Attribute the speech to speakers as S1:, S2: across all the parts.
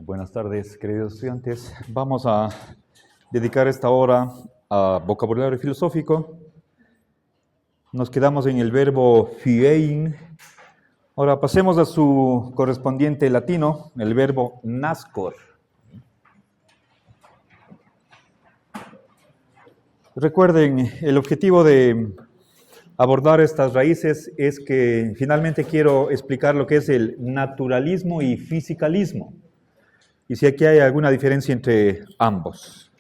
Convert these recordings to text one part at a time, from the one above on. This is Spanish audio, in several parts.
S1: Buenas tardes, queridos estudiantes. Vamos a dedicar esta hora a vocabulario filosófico. Nos quedamos en el verbo phiein. Ahora pasemos a su correspondiente latino, el verbo nascor. Recuerden, el objetivo de abordar estas raíces es que finalmente quiero explicar lo que es el naturalismo y fisicalismo. Y si aquí hay alguna diferencia entre ambos.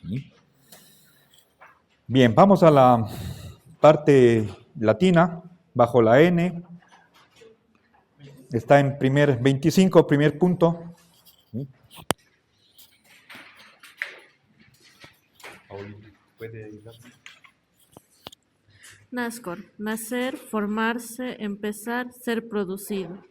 S1: Bien, vamos a la parte latina, bajo la N. Está en 25, primer punto. ¿Puede ayudarme?
S2: Nascor, nacer, formarse, empezar, ser producido.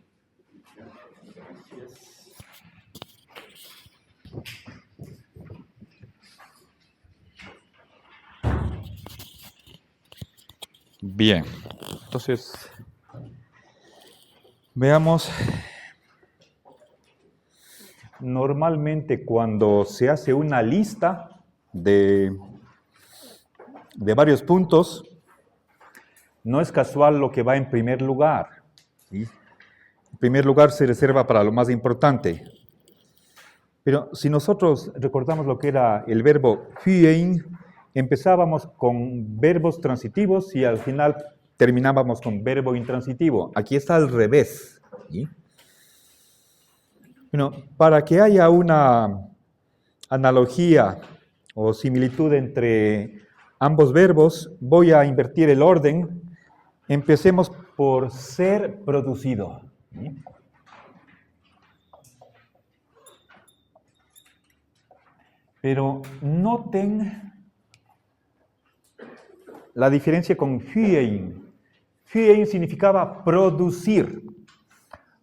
S1: Bien, entonces veamos. Normalmente cuando se hace una lista de varios puntos, no es casual lo que va en primer lugar. ¿Sí? En primer lugar se reserva para lo más importante. Pero si nosotros recordamos lo que era el verbo phiein, empezábamos con verbos transitivos y al final terminábamos con verbo intransitivo. Aquí está al revés. ¿Sí? Bueno, para que haya una analogía o similitud entre ambos verbos, voy a invertir el orden. Empecemos por ser producido. ¿Sí? Pero noten la diferencia con phiein. Phiein significaba producir.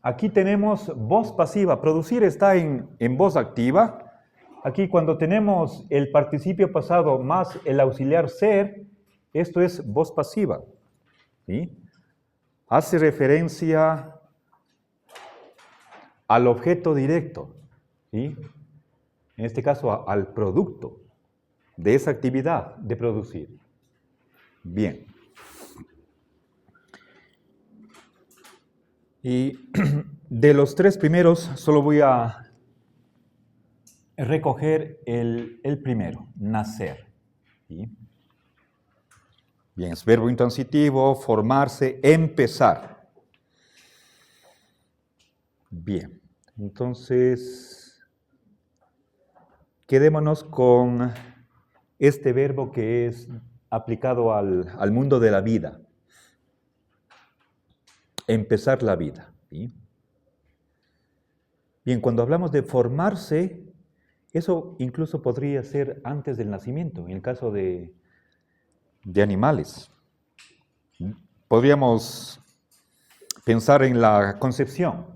S1: Aquí tenemos voz pasiva. Producir está en voz activa. Aquí cuando tenemos el participio pasado más el auxiliar ser, esto es voz pasiva. ¿Sí? Hace referencia al objeto directo. ¿Sí? En este caso al producto de esa actividad de producir. Bien. Y de los tres primeros solo voy a recoger el primero, nacer. ¿Sí? Bien, es verbo intransitivo, formarse, empezar. Bien, entonces quedémonos con este verbo que es aplicado al mundo de la vida. Empezar la vida. ¿Sí? Bien, cuando hablamos de formarse, eso incluso podría ser antes del nacimiento, en el caso de animales. Podríamos pensar en la concepción.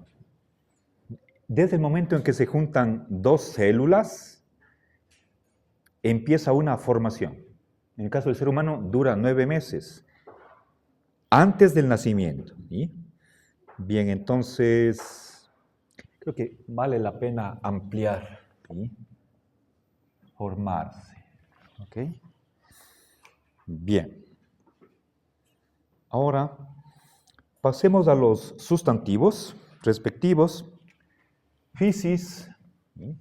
S1: Desde el momento en que se juntan dos células, empieza una formación. En el caso del ser humano dura 9 meses, antes del nacimiento. ¿Sí? Bien, entonces, creo que vale la pena ampliar. ¿Sí? Formarse. ¿Ok? Bien. Ahora, pasemos a los sustantivos respectivos. Physis. ¿Sí?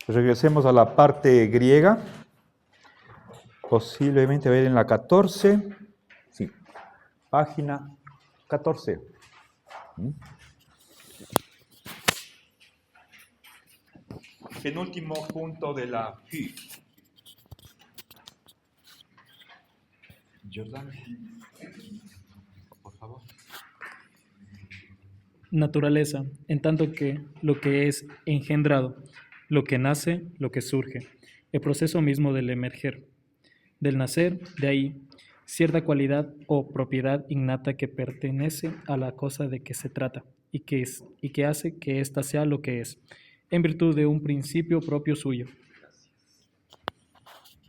S1: Regresemos a la parte griega. Posiblemente ver en la 14. Sí, página 14. Penúltimo punto de la phy. Jordan, por favor.
S3: Naturaleza, en tanto que lo que es engendrado, lo que nace, lo que surge, el proceso mismo del emerger, del nacer, de ahí, cierta cualidad o propiedad innata que pertenece a la cosa de que se trata y que hace que ésta sea lo que es, en virtud de un principio propio suyo.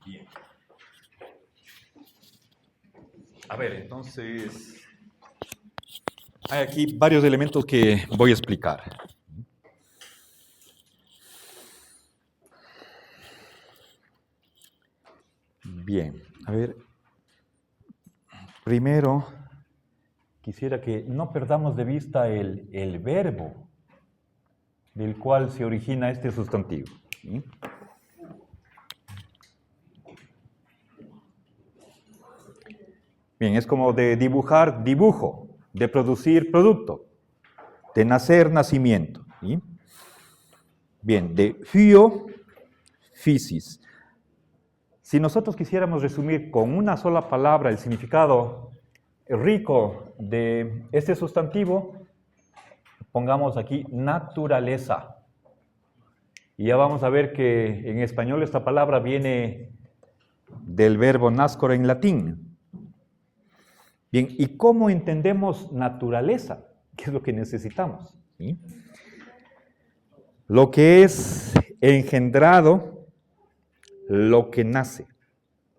S1: Bien. A ver, entonces, hay aquí varios elementos que voy a explicar. Bien, a ver, primero quisiera que no perdamos de vista el verbo del cual se origina este sustantivo. ¿Sí? Bien, es como de dibujar, dibujo, de producir, producto, de nacer, nacimiento. ¿Sí? Bien, de phio, physis. Si nosotros quisiéramos resumir con una sola palabra el significado rico de este sustantivo, pongamos aquí naturaleza. Y ya vamos a ver que en español esta palabra viene del verbo nascere en latín. Bien, ¿y cómo entendemos naturaleza? ¿Qué es lo que necesitamos? ¿Sí? Lo que es engendrado, lo que nace.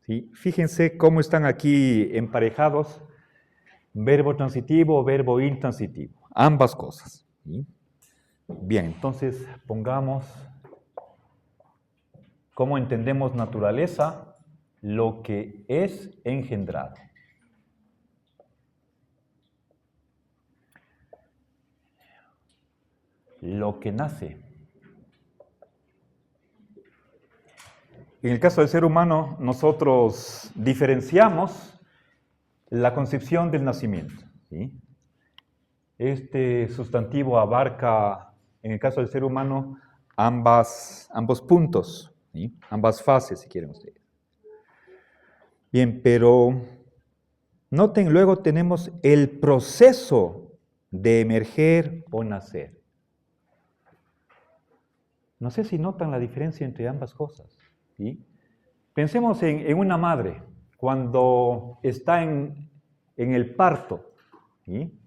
S1: ¿Sí? Fíjense cómo están aquí emparejados verbo transitivo, verbo intransitivo, ambas cosas. ¿Sí? Bien, entonces pongamos cómo entendemos naturaleza, lo que es engendrado. Lo que nace. En el caso del ser humano, nosotros diferenciamos la concepción del nacimiento. ¿Sí? Este sustantivo abarca, en el caso del ser humano, ambos puntos, ¿sí? Ambas fases, si quieren ustedes. Bien, pero noten, luego tenemos el proceso de emerger o nacer. No sé si notan la diferencia entre ambas cosas. ¿Sí? Pensemos en una madre cuando está en el parto. ¿Sí?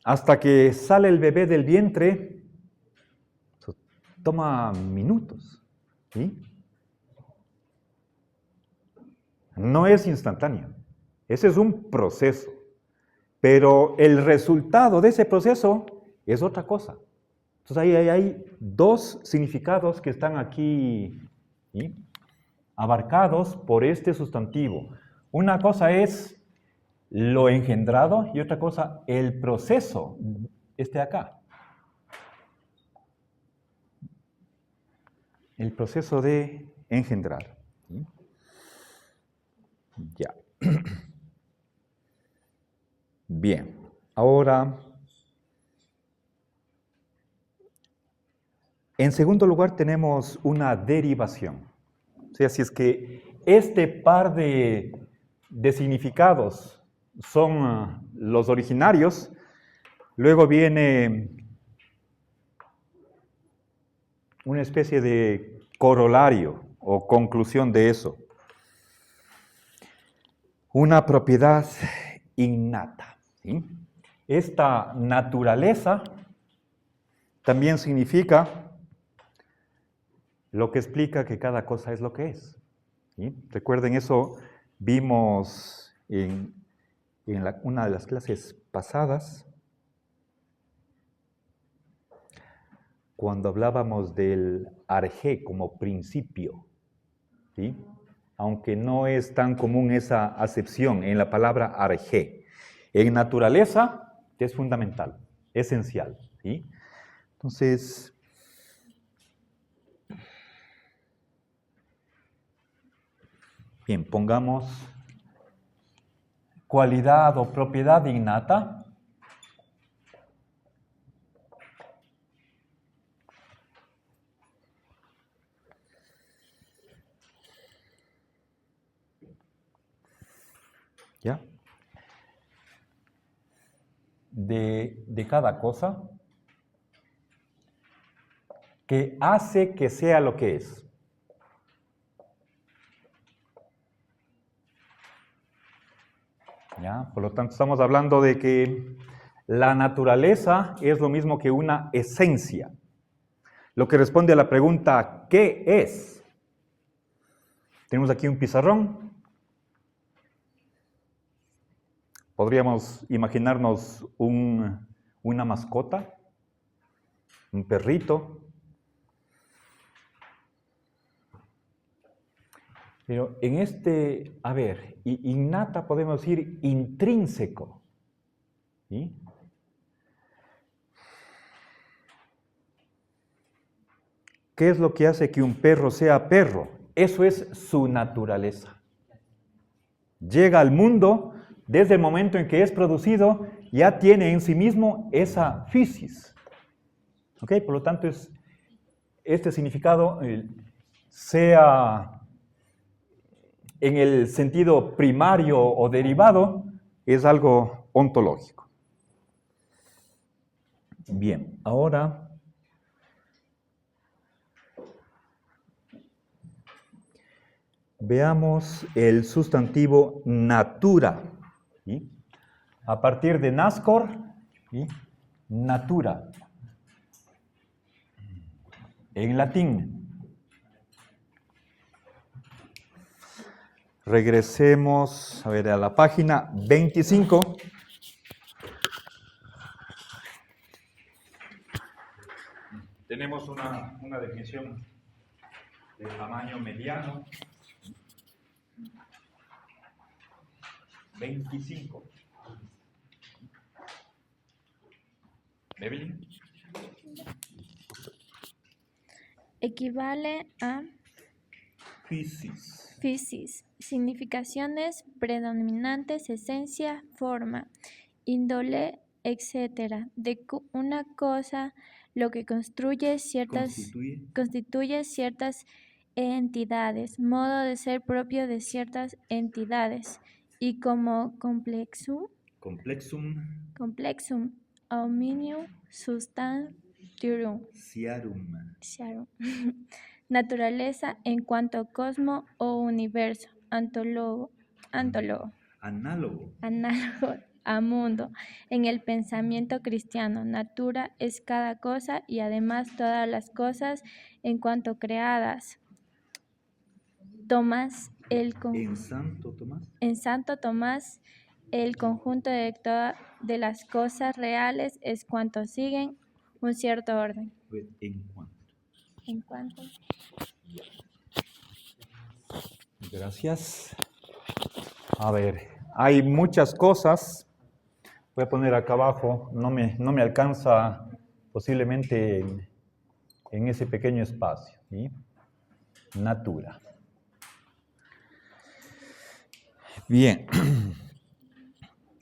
S1: Hasta que sale el bebé del vientre, toma minutos. ¿Sí? No es instantáneo. Ese es un proceso. Pero el resultado de ese proceso es otra cosa. Entonces ahí hay dos significados que están aquí, ¿sí? Abarcados por este sustantivo. Una cosa es lo engendrado y otra cosa el proceso, este de acá. El proceso de engendrar. ¿Sí? Ya. Bien, ahora, en segundo lugar tenemos una derivación. O sea, si es que este par de significados son los originarios, luego viene una especie de corolario o conclusión de eso. Una propiedad innata. ¿Sí? Esta naturaleza también significa lo que explica que cada cosa es lo que es. ¿Sí? Recuerden, eso vimos en una de las clases pasadas, cuando hablábamos del arjé como principio. ¿Sí? Aunque no es tan común esa acepción en la palabra arjé. En naturaleza es fundamental, esencial. ¿Sí? Entonces, bien, pongamos cualidad o propiedad innata. ¿Ya? De cada cosa que hace que sea lo que es. ¿Ya? Por lo tanto, estamos hablando de que la naturaleza es lo mismo que una esencia. Lo que responde a la pregunta, ¿qué es? Tenemos aquí un pizarrón. Podríamos imaginarnos una mascota, un perrito. Pero en este, innata podemos decir intrínseco. ¿Sí? ¿Qué es lo que hace que un perro sea perro? Eso es su naturaleza. Llega al mundo desde el momento en que es producido, ya tiene en sí mismo esa physis. ¿Ok? Por lo tanto, este significado, sea en el sentido primario o derivado, es algo ontológico. Bien, ahora veamos el sustantivo natura. ¿Sí? A partir de nascor, ¿sí? Natura. En latín. Regresemos a la página 25. Tenemos una definición de tamaño mediano. 25. Evelyn.
S4: Equivale a physis, significaciones predominantes, esencia, forma, índole, etc. De una cosa, lo que constituye ciertas entidades, modo de ser propio de ciertas entidades, y como complexum omnium substantium, naturaleza en cuanto a cosmo o universo, análogo a mundo. En el pensamiento cristiano, natura es cada cosa y además todas las cosas en cuanto creadas. En Santo Tomás, el conjunto de las cosas reales es cuanto siguen un cierto orden. En cuanto.
S1: Gracias. Hay muchas cosas. Voy a poner acá abajo. No me alcanza posiblemente en ese pequeño espacio. ¿Sí? Natura. Bien.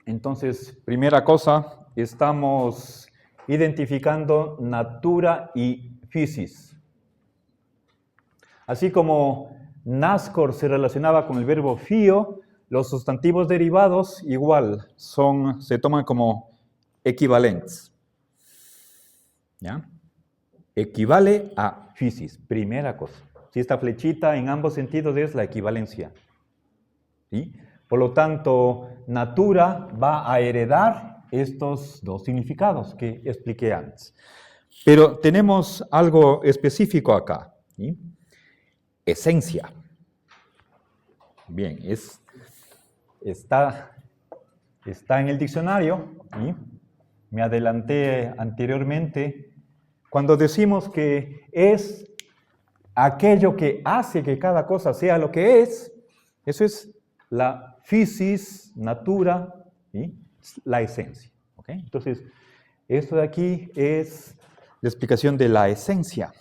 S1: Entonces, primera cosa, estamos identificando natura y physis. Así como nascor se relacionaba con el verbo fío, los sustantivos derivados igual se toman como equivalentes. ¿Ya? Equivale a physis, primera cosa. Si esta flechita en ambos sentidos es la equivalencia. ¿Sí? Por lo tanto, natura va a heredar estos dos significados que expliqué antes. Pero tenemos algo específico acá. ¿Sí? Esencia. Bien, está en el diccionario. ¿Sí? Me adelanté anteriormente. Cuando decimos que es aquello que hace que cada cosa sea lo que es, eso es la physis, natura, ¿sí? La esencia. ¿Okay? Entonces, esto de aquí es la explicación de la esencia.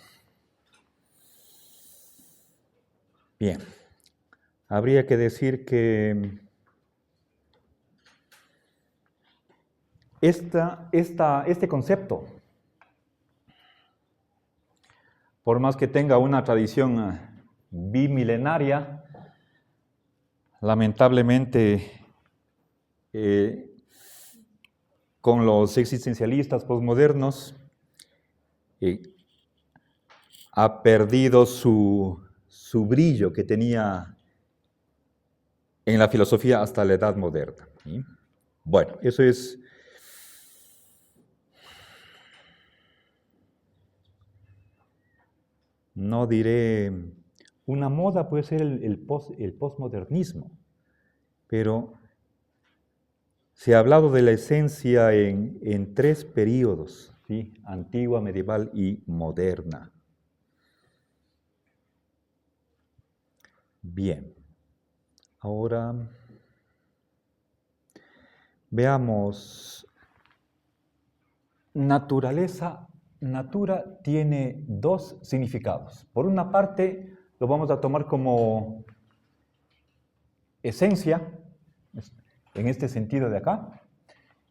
S1: Bien, habría que decir que este concepto, por más que tenga una tradición bimilenaria, lamentablemente, con los existencialistas posmodernos, ha perdido su brillo que tenía en la filosofía hasta la edad moderna. ¿Sí? Bueno, eso es. No diré. Una moda puede ser el postmodernismo, pero Se ha hablado de la esencia en tres periodos, ¿sí? Antigua, medieval y moderna. Bien, ahora veamos, naturaleza. Natura tiene dos significados. Por una parte, lo vamos a tomar como esencia, en este sentido de acá,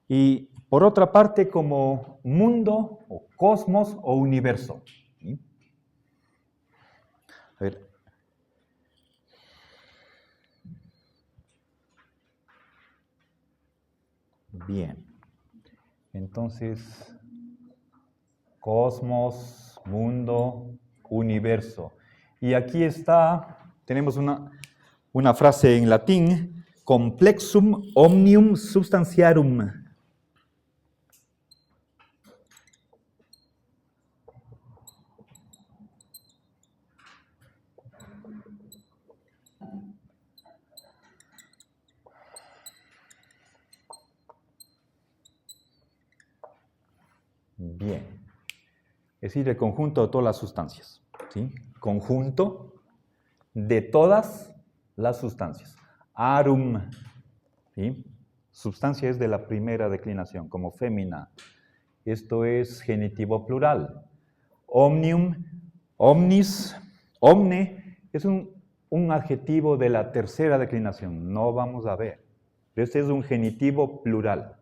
S1: y por otra parte como mundo, o cosmos, o universo. ¿Sí? A ver. Bien. Entonces, cosmos, mundo, universo. Y aquí tenemos una frase en latín, complexum omnium substantiarum. Bien. Es decir, el conjunto de todas las sustancias. ¿Sí? Conjunto de todas las sustancias. Arum. ¿Sí? Sustancia es de la primera declinación, como fémina. Esto es genitivo plural. Omnium, omnis, omne, es un adjetivo de la tercera declinación. No vamos a ver. Pero este es un genitivo plural.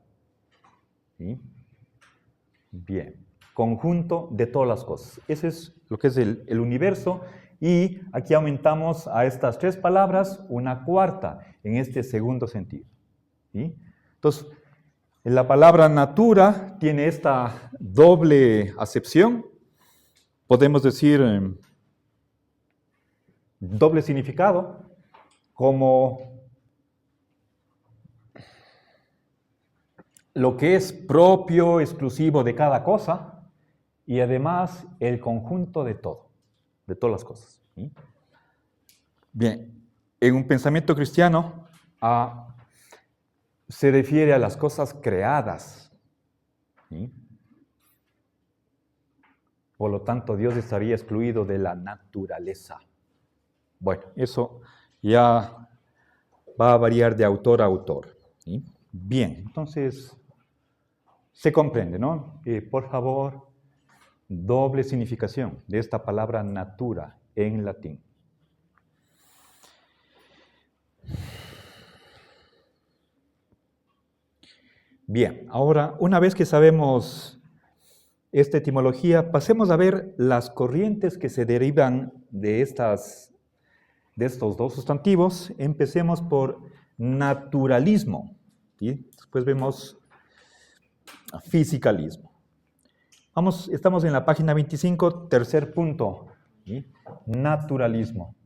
S1: ¿Sí? Bien. Conjunto de todas las cosas. Ese es lo que es el universo. Y aquí aumentamos a estas tres palabras una cuarta en este segundo sentido. ¿Sí? Entonces, la palabra natura tiene esta doble acepción. Podemos decir doble significado, como lo que es propio, exclusivo de cada cosa, y además el conjunto de todo, de todas las cosas. ¿Sí? Bien, en un pensamiento cristiano se refiere a las cosas creadas. ¿Sí? Por lo tanto, Dios estaría excluido de la naturaleza. Bueno, eso ya va a variar de autor a autor. ¿Sí? Bien, entonces se comprende, ¿no? Por favor, doble significación de esta palabra natura en latín. Bien, ahora, una vez que sabemos esta etimología, pasemos a ver las corrientes que se derivan de estos dos sustantivos. Empecemos por naturalismo. ¿Sí? Después vemos fisicalismo. Estamos en la página 25, tercer punto. ¿Sí? Naturalismo.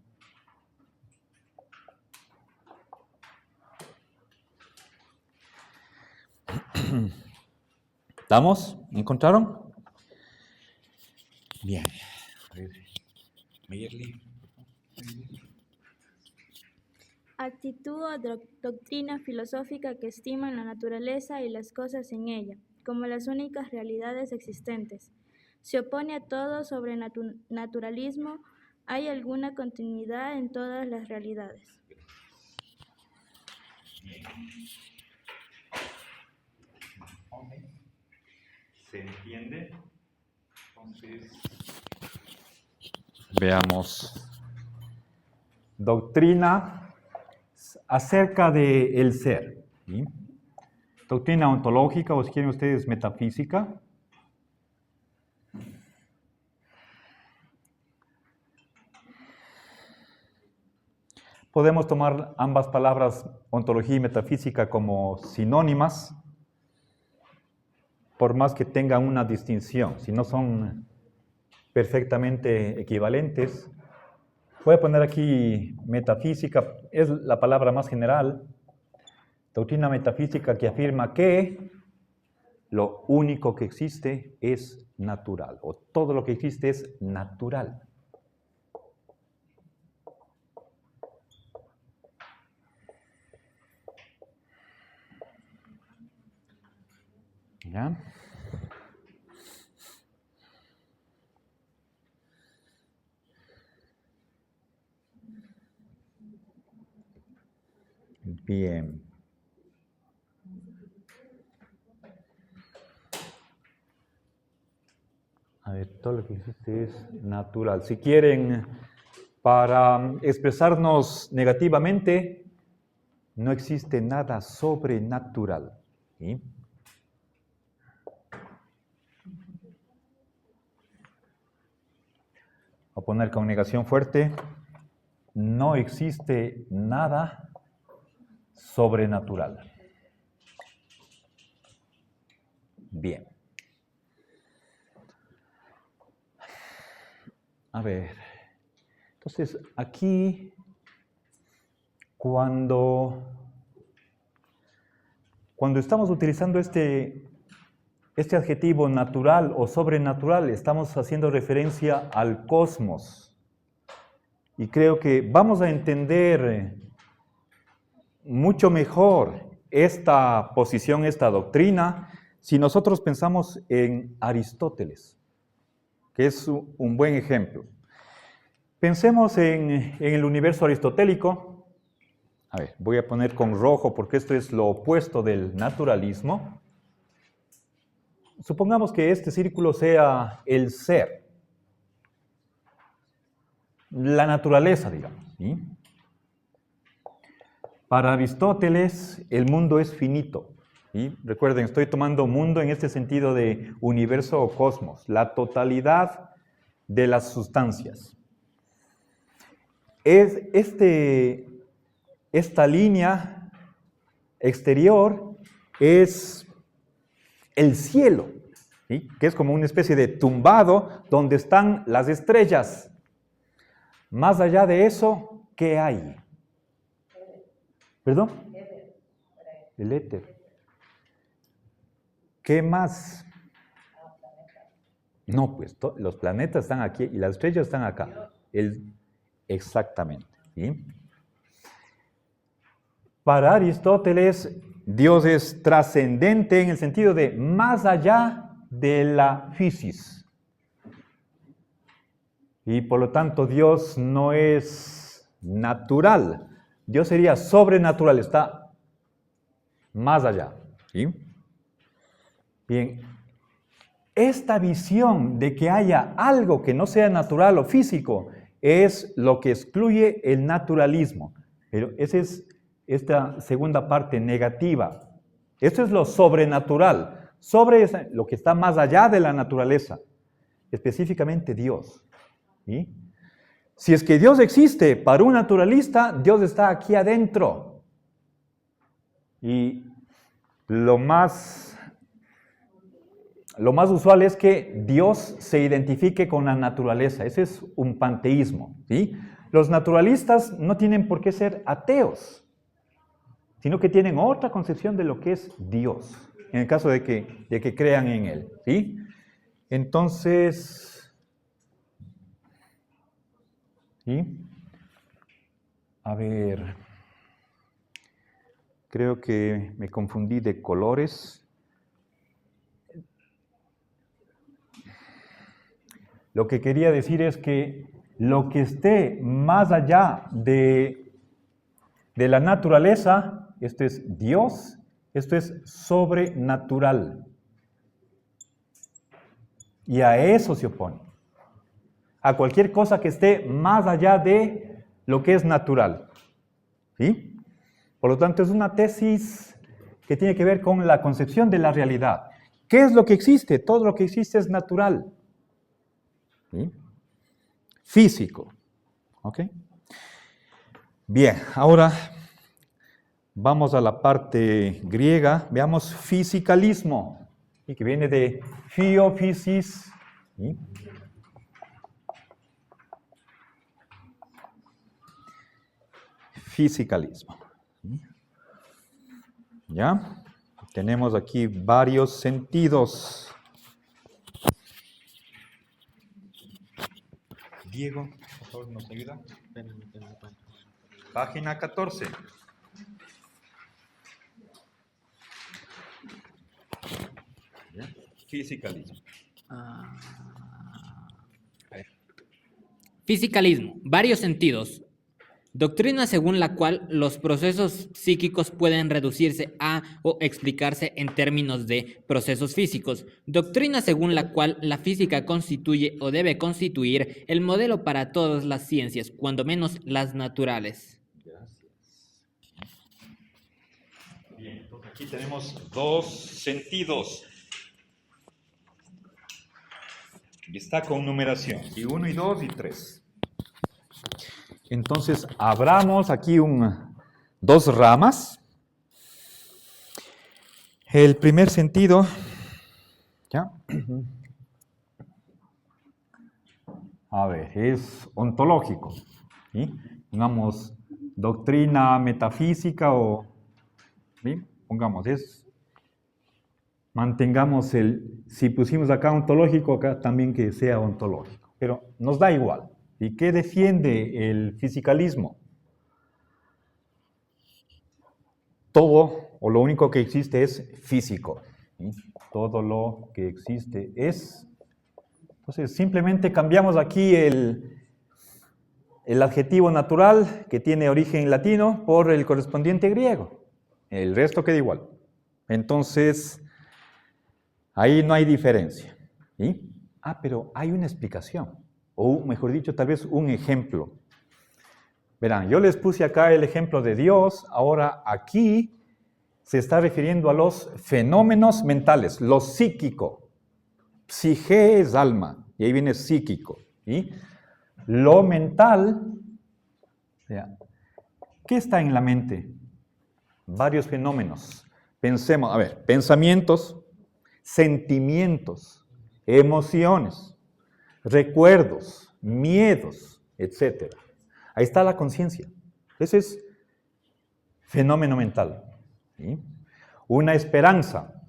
S1: ¿Estamos? ¿Encontraron? Bien.
S4: Actitud o doctrina filosófica que estima la naturaleza y las cosas en ella, como las únicas realidades existentes. Se opone a todo sobrenaturalismo. ¿Hay alguna continuidad en todas las realidades?
S1: ¿Se entiende? Entonces, veamos. Doctrina acerca del ser. ¿Sí? Doctrina ontológica, o si quieren ustedes, metafísica. Podemos tomar ambas palabras, ontología y metafísica, como sinónimas, por más que tengan una distinción, si no son perfectamente equivalentes. Voy a poner aquí metafísica, es la palabra más general. Doctrina metafísica que afirma que lo único que existe es natural, o todo lo que existe es natural. ¿Ya? Bien. A ver, todo lo que existe es natural. Si quieren, para expresarnos negativamente, no existe nada sobrenatural. ¿Sí? Voy a poner con negación fuerte. No existe nada sobrenatural. Bien. A ver. Entonces, aquí, cuando estamos utilizando este adjetivo natural o sobrenatural, estamos haciendo referencia al cosmos. Y creo que vamos a entender mucho mejor esta posición, esta doctrina, si nosotros pensamos en Aristóteles, que es un buen ejemplo. Pensemos en el universo aristotélico. A ver, voy a poner con rojo porque esto es lo opuesto del naturalismo. Supongamos que este círculo sea el ser, la naturaleza, digamos. ¿Sí? Para Aristóteles, el mundo es finito. ¿Sí? Recuerden, estoy tomando mundo en este sentido de universo o cosmos, la totalidad de las sustancias. Esta línea exterior es el cielo, ¿sí? Que es como una especie de tumbado donde están las estrellas. Más allá de eso, ¿qué hay? ¿Perdón? El éter. ¿Qué más? No, pues los planetas están aquí y las estrellas están acá. Exactamente. ¿Sí? Para Aristóteles, Dios es trascendente en el sentido de más allá de la física. Y por lo tanto, Dios no es natural. Dios sería sobrenatural, está más allá. ¿Sí? Bien, esta visión de que haya algo que no sea natural o físico es lo que excluye el naturalismo. Pero esa es esta segunda parte negativa. Esto es lo sobrenatural. Sobre es lo que está más allá de la naturaleza, específicamente Dios. ¿Sí? Si es que Dios existe para un naturalista, Dios está aquí adentro. Y lo más usual es que Dios se identifique con la naturaleza. Ese es un panteísmo. ¿Sí? Los naturalistas no tienen por qué ser ateos, sino que tienen otra concepción de lo que es Dios, en el caso de que crean en Él. ¿Sí? Entonces, ¿sí? A ver, creo que me confundí de colores. Lo que quería decir es que lo que esté más allá de la naturaleza, esto es Dios, esto es sobrenatural. Y a eso se opone. A cualquier cosa que esté más allá de lo que es natural. ¿Sí? Por lo tanto, es una tesis que tiene que ver con la concepción de la realidad. ¿Qué es lo que existe? Todo lo que existe es natural. ¿Sí? Físico. ¿Ok? Bien, ahora vamos a la parte griega. Veamos fisicalismo, y que viene de physis. ¿Sí? Fisicalismo. ¿Sí? ¿Ya? Tenemos aquí varios sentidos. Diego, por favor, ¿nos ayuda? Página 14. Fisicalismo.
S5: Fisicalismo. Varios sentidos. Doctrina según la cual los procesos psíquicos pueden reducirse a o explicarse en términos de procesos físicos. Doctrina según la cual la física constituye o debe constituir el modelo para todas las ciencias, cuando menos las naturales.
S1: Gracias. Bien, entonces aquí tenemos dos sentidos. Y está con numeración, y 1, y 2, y 3. Entonces, abramos aquí dos ramas. El primer sentido, ¿ya? A ver, es ontológico, ¿sí? Pongamos doctrina metafísica o, ¿sí? Pongamos, mantengamos si pusimos acá ontológico, acá también que sea ontológico, pero nos da igual. ¿Y qué defiende el fisicalismo? Todo o lo único que existe es físico, ¿sí? Todo lo que existe es. Entonces, simplemente cambiamos aquí el adjetivo natural que tiene origen latino por el correspondiente griego. El resto queda igual. Entonces, ahí no hay diferencia, ¿sí? Pero hay una explicación. O mejor dicho, tal vez un ejemplo. Verán, yo les puse acá el ejemplo de Dios, ahora aquí se está refiriendo a los fenómenos mentales, lo psíquico. Psique es alma, y ahí viene psíquico. ¿Sí? Lo mental, ¿qué está en la mente? Varios fenómenos. Pensemos, a ver, pensamientos, sentimientos, emociones, recuerdos, miedos, etc. Ahí está la conciencia. Ese es fenómeno mental. ¿Sí? Una esperanza.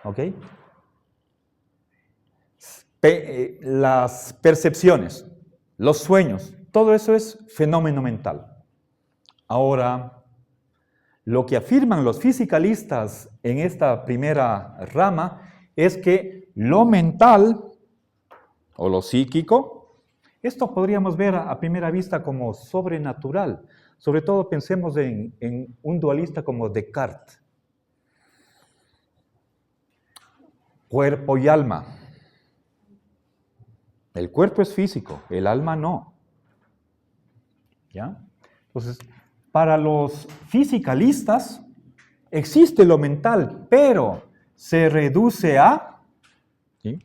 S1: ¿Ok? Las percepciones, los sueños, todo eso es fenómeno mental. Ahora, lo que afirman los fisicalistas en esta primera rama es que lo mental o lo psíquico, esto podríamos ver a primera vista como sobrenatural. Sobre todo pensemos en un dualista como Descartes. Cuerpo y alma. El cuerpo es físico, el alma no. ¿Ya? Entonces, para los fisicalistas existe lo mental, pero se reduce a, ¿sí?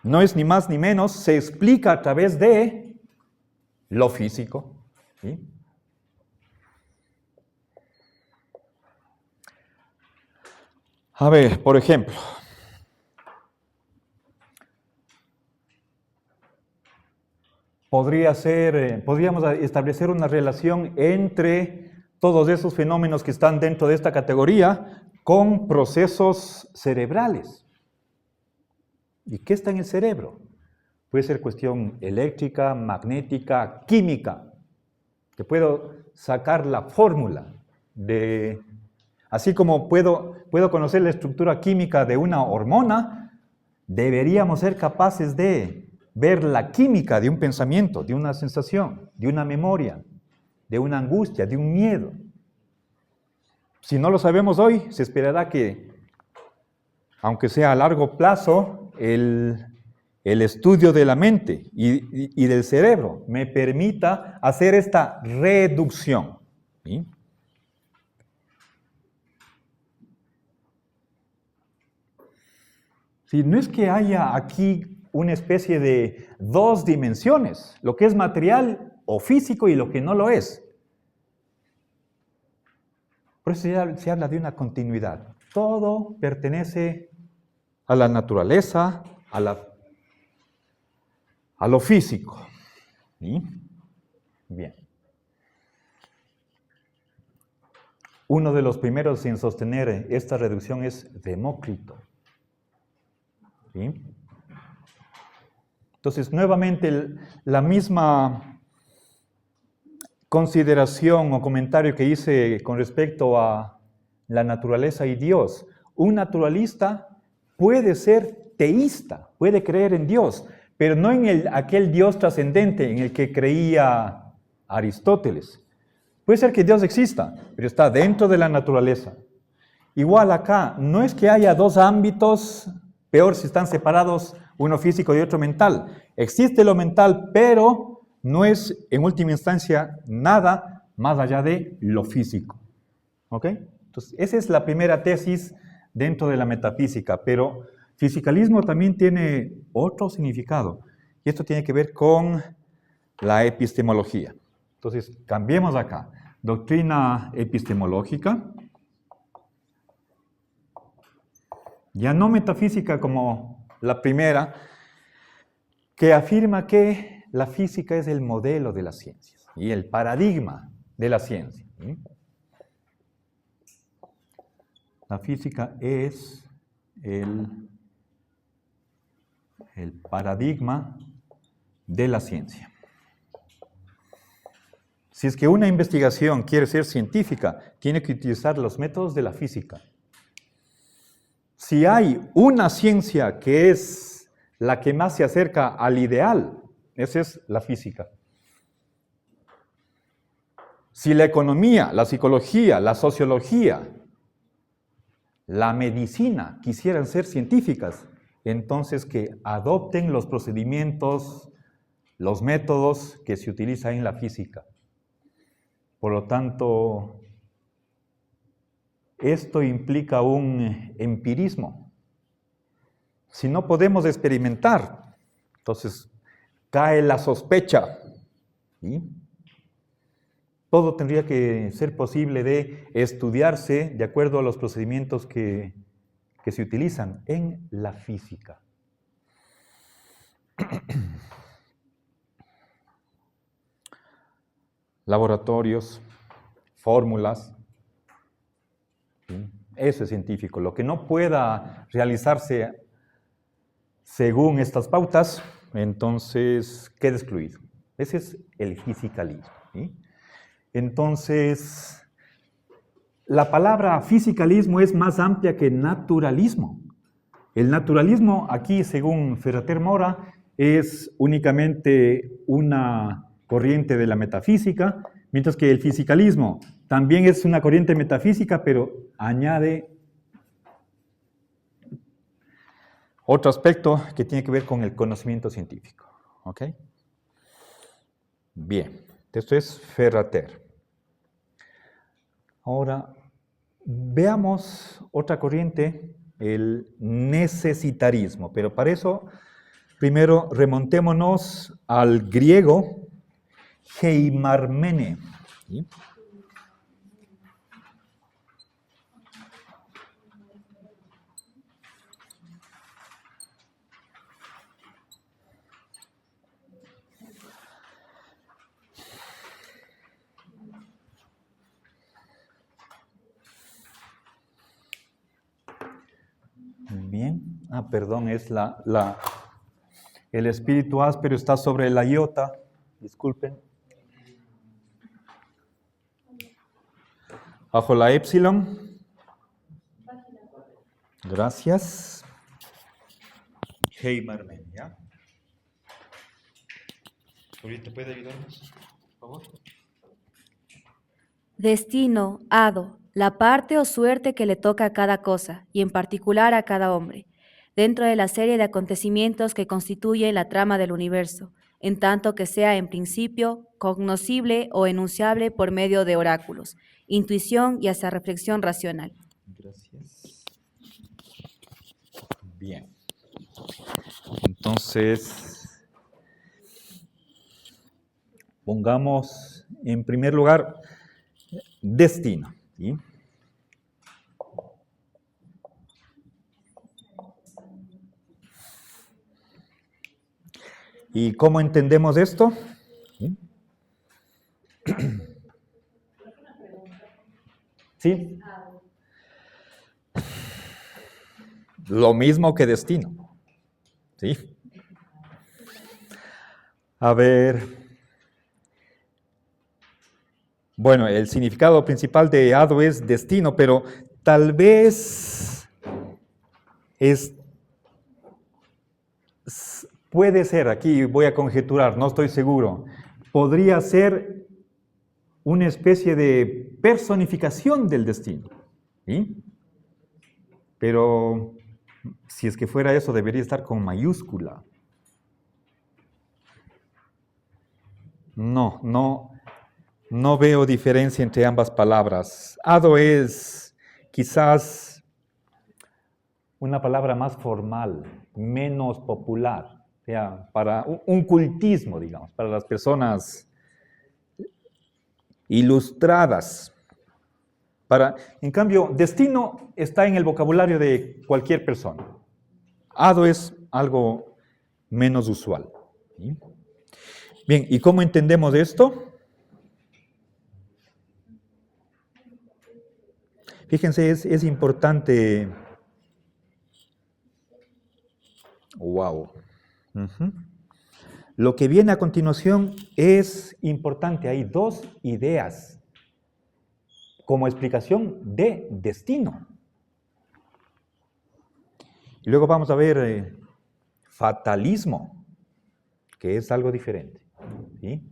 S1: No es ni más ni menos, se explica a través de lo físico. ¿Sí? A ver, por ejemplo, podríamos establecer una relación entre todos esos fenómenos que están dentro de esta categoría con procesos cerebrales. ¿Y qué está en el cerebro? Puede ser cuestión eléctrica, magnética, química. Te puedo sacar la fórmula de... Así como puedo conocer la estructura química de una hormona, deberíamos ser capaces de ver la química de un pensamiento, de una sensación, de una memoria, de una angustia, de un miedo. Si no lo sabemos hoy, se esperará que, aunque sea a largo plazo, el estudio de la mente y del cerebro me permita hacer esta reducción. ¿Sí? Si no es que haya aquí una especie de dos dimensiones, lo que es material o físico y lo que no lo es. Por eso se habla de una continuidad. Todo pertenece a la naturaleza, a lo físico. ¿Sí? Bien. Uno de los primeros en sostener esta reducción es Demócrito. ¿Sí? Entonces, nuevamente, la misma consideración o comentario que hice con respecto a la naturaleza y Dios. Un naturalista puede ser teísta, puede creer en Dios, pero no en aquel Dios trascendente en el que creía Aristóteles. Puede ser que Dios exista, pero está dentro de la naturaleza. Igual acá, no es que haya dos ámbitos, peor si están separados, uno físico y otro mental. Existe lo mental, pero no es en última instancia nada más allá de lo físico. ¿Ok? Entonces, esa es la primera tesis dentro de la metafísica, pero fisicalismo también tiene otro significado, y esto tiene que ver con la epistemología. Entonces, cambiemos acá. Doctrina epistemológica, ya no metafísica como la primera, que afirma que la física es el modelo de las ciencias y el paradigma de la ciencia. La física es el paradigma de la ciencia. Si es que una investigación quiere ser científica, tiene que utilizar los métodos de la física. Si hay una ciencia que es la que más se acerca al ideal, esa es la física. Si la economía, la psicología, la sociología, la medicina quisieran ser científicas, entonces que adopten los procedimientos, los métodos que se utilizan en la física. Por lo tanto, esto implica un empirismo. Si no podemos experimentar, entonces cae la sospecha. ¿Sí? Todo tendría que ser posible de estudiarse de acuerdo a los procedimientos que se utilizan en la física. Laboratorios, fórmulas, ¿sí? Eso es científico. Lo que no pueda realizarse según estas pautas, entonces queda excluido. Ese es el fisicalismo. ¿Sí? Entonces, la palabra fisicalismo es más amplia que naturalismo. El naturalismo aquí, según Ferrater Mora, es únicamente una corriente de la metafísica, mientras que el fisicalismo también es una corriente metafísica, pero añade otro aspecto que tiene que ver con el conocimiento científico. ¿Ok? Bien, esto es Ferrater. Ahora, veamos otra corriente, el necesitarismo, pero para eso, primero remontémonos al griego heimarmene. ¿Sí? Bien. Perdón, es el espíritu áspero está sobre la iota. Disculpen. Bajo la épsilon. Gracias. Heimarmene, ¿ya? ¿Ahorita puede ayudarnos, por favor?
S6: Destino, hado, la parte o suerte que le toca a cada cosa, y en particular a cada hombre, dentro de la serie de acontecimientos que constituyen la trama del universo, en tanto que sea en principio cognoscible o enunciable por medio de oráculos, intuición y hasta reflexión racional.
S1: Gracias. Bien. Entonces, pongamos en primer lugar destino. ¿Sí? ¿Y cómo entendemos esto? ¿Sí? ¿Sí? Lo mismo que destino. ¿Sí? A ver. Bueno, el significado principal de hado es destino, pero tal vez puede ser, aquí voy a conjeturar, no estoy seguro, podría ser una especie de personificación del destino. ¿Sí? Pero si es que fuera eso, debería estar con mayúscula. No veo diferencia entre ambas palabras. Hado es quizás una palabra más formal, menos popular, o sea, para un cultismo, digamos, para las personas ilustradas. En cambio, destino está en el vocabulario de cualquier persona. Hado es algo menos usual. ¿Sí? Bien, ¿y cómo entendemos esto? Fíjense, es importante. Wow. Lo que viene a continuación es importante. Hay dos ideas como explicación de destino. Y luego vamos a ver fatalismo, que es algo diferente. ¿Sí?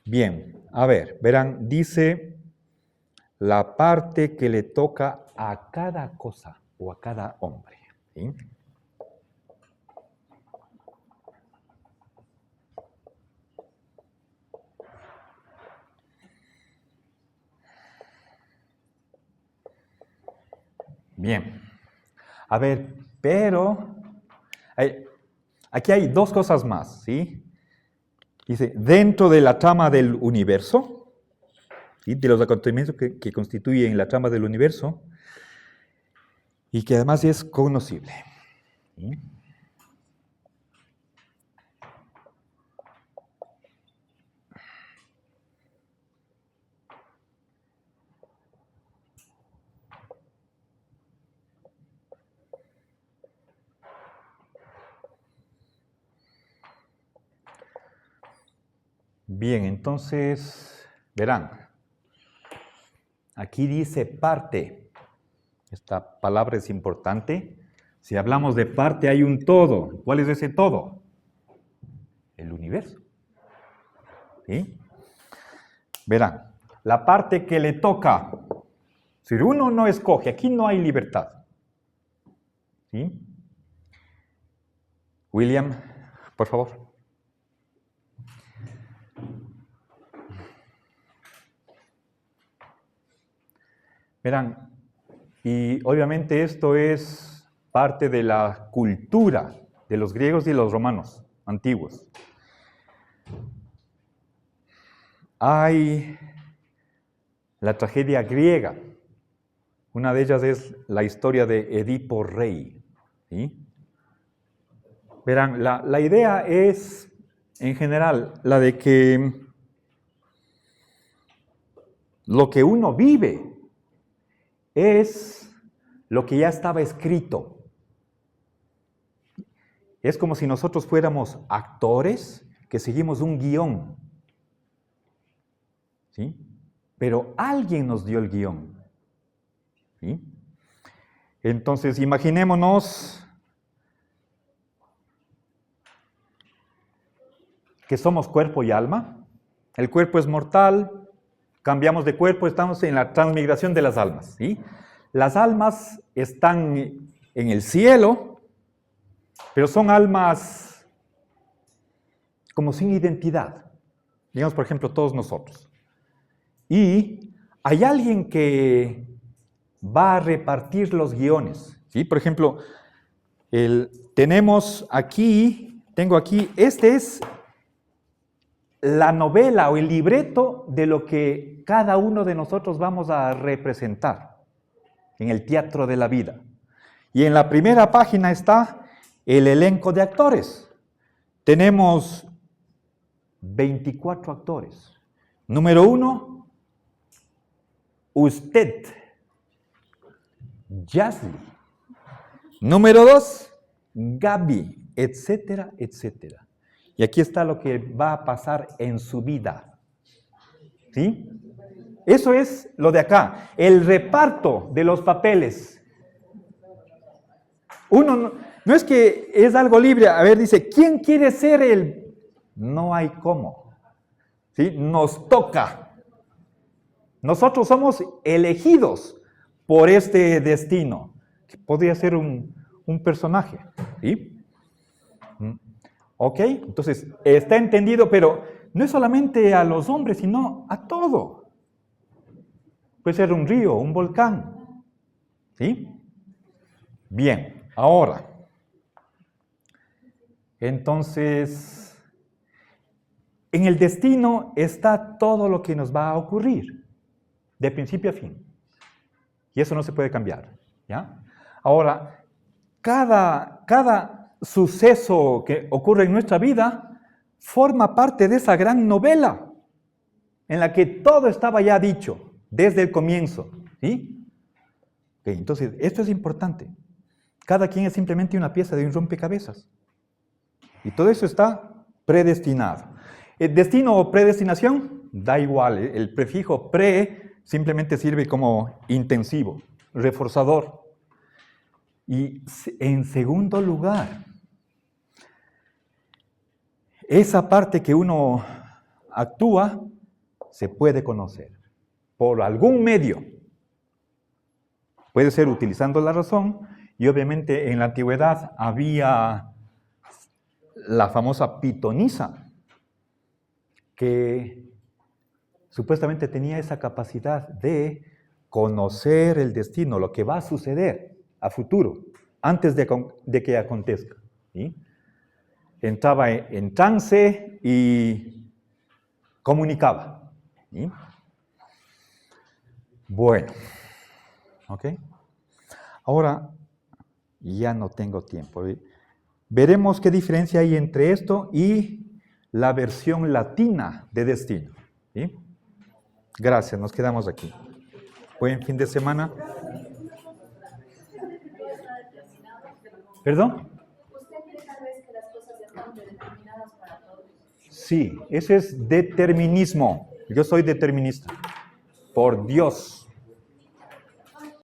S1: Bien, a ver, verán, dice la parte que le toca a cada cosa o a cada hombre. ¿Sí? Bien, a ver, pero aquí hay dos cosas más, ¿sí? Dice, dentro de la trama del universo, ¿sí? De los acontecimientos que constituyen la trama del universo, y que además es conocible. ¿Sí? Bien, entonces, verán, aquí dice parte. Esta palabra es importante. Si hablamos de parte, hay un todo. ¿Cuál es ese todo? El universo. ¿Sí? Verán, la parte que le toca, si uno no escoge, aquí no hay libertad. ¿Sí? William, por favor. Verán, y obviamente esto es parte de la cultura de los griegos y los romanos antiguos. Hay la tragedia griega. Una de ellas es la historia de Edipo Rey. ¿Sí? Verán, la idea es, en general, la de que lo que uno vive es lo que ya estaba escrito. Es como si nosotros fuéramos actores que seguimos un guión. ¿Sí? Pero alguien nos dio el guión. ¿Sí? Entonces, imaginémonos que somos cuerpo y alma. El cuerpo es mortal. Cambiamos de cuerpo, estamos en la transmigración de las almas. ¿Sí? Las almas están en el cielo, pero son almas como sin identidad. Digamos, por ejemplo, todos nosotros. Y hay alguien que va a repartir los guiones. ¿Sí? Por ejemplo, tengo aquí, este es la novela o el libreto de lo que cada uno de nosotros vamos a representar en el teatro de la vida. Y en la primera página está el elenco de actores. Tenemos 24 actores. Número 1, usted, Yasli. Número 2, Gaby, etcétera, etcétera. Y aquí está lo que va a pasar en su vida. ¿Sí? Eso es lo de acá. El reparto de los papeles. No es que es algo libre. A ver, dice, ¿quién quiere ser el? No hay cómo. ¿Sí? Nos toca. Nosotros somos elegidos por este destino, que podría ser un personaje. ¿Sí? ¿Ok? Entonces, está entendido, pero no es solamente a los hombres, sino a todo. Puede ser un río, un volcán. ¿Sí? Bien, ahora. Entonces, en el destino está todo lo que nos va a ocurrir, de principio a fin. Y eso no se puede cambiar. ¿Ya? Ahora, cada suceso que ocurre en nuestra vida forma parte de esa gran novela en la que todo estaba ya dicho desde el comienzo. ¿Sí? Okay, entonces, esto es importante. Cada quien es simplemente una pieza de un rompecabezas. Y todo eso está predestinado. ¿El destino o predestinación? Da igual. El prefijo pre simplemente sirve como intensivo, reforzador. Y en segundo lugar, esa parte que uno actúa se puede conocer por algún medio. Puede ser utilizando la razón, y obviamente en la antigüedad había la famosa pitonisa, que supuestamente tenía esa capacidad de conocer el destino, lo que va a suceder a futuro, antes de que acontezca. ¿Sí? Entraba en trance y comunicaba. ¿Sí? Bueno, ¿ok? Ahora, ya no tengo tiempo. Veremos qué diferencia hay entre esto y la versión latina de destino. ¿Sí? Gracias, nos quedamos aquí. Buen fin de semana. ¿Perdón?
S6: ¿Usted cree tal vez que las cosas están predeterminadas para todos?
S1: Sí, ese es determinismo. Yo soy determinista. Por Dios.